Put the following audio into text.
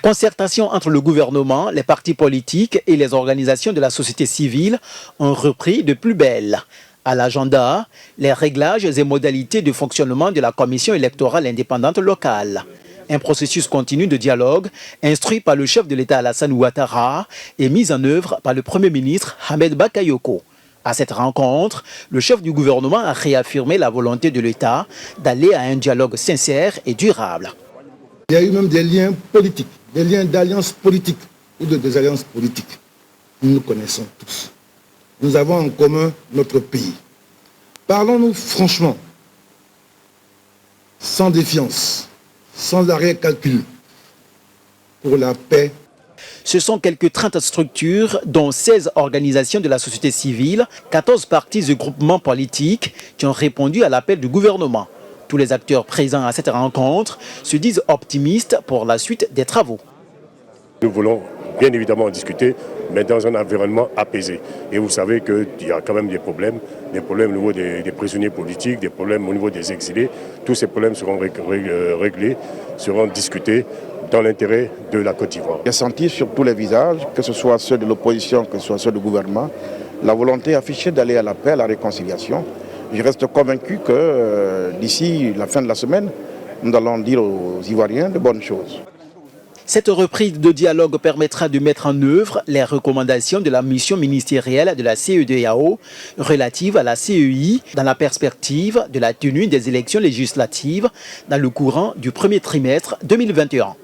Concertation entre le gouvernement, les partis politiques et les organisations de la société civile ont repris de plus belle. À l'agenda, les réglages et modalités de fonctionnement de la commission électorale indépendante locale. Un processus continu de dialogue, instruit par le chef de l'État Alassane Ouattara et mis en œuvre par le Premier ministre Ahmed Bakayoko. À cette rencontre, le chef du gouvernement a réaffirmé la volonté de l'État d'aller à un dialogue sincère et durable. Il y a eu même des liens politiques, des liens d'alliance politique ou de désalliance politique. Nous nous connaissons tous. Nous avons en commun notre pays. Parlons-nous franchement, sans défiance, sans arrière-calcul, pour la paix. Ce sont quelques 30 structures, dont 16 organisations de la société civile, 14 partis et groupements politiques qui ont répondu à l'appel du gouvernement. Tous les acteurs présents à cette rencontre se disent optimistes pour la suite des travaux. Nous voulons bien évidemment en discuter, mais dans un environnement apaisé. Et vous savez qu'il y a quand même des problèmes au niveau des prisonniers politiques, des problèmes au niveau des exilés. Tous ces problèmes seront réglés, seront discutés dans l'intérêt de la Côte d'Ivoire. J'ai senti sur tous les visages, que ce soit ceux de l'opposition, que ce soit ceux du gouvernement, la volonté affichée d'aller à la paix, à la réconciliation. Je reste convaincu que d'ici la fin de la semaine, nous allons dire aux Ivoiriens de bonnes choses. Cette reprise de dialogue permettra de mettre en œuvre les recommandations de la mission ministérielle de la CEDEAO relative à la CEI dans la perspective de la tenue des élections législatives dans le courant du premier trimestre 2021.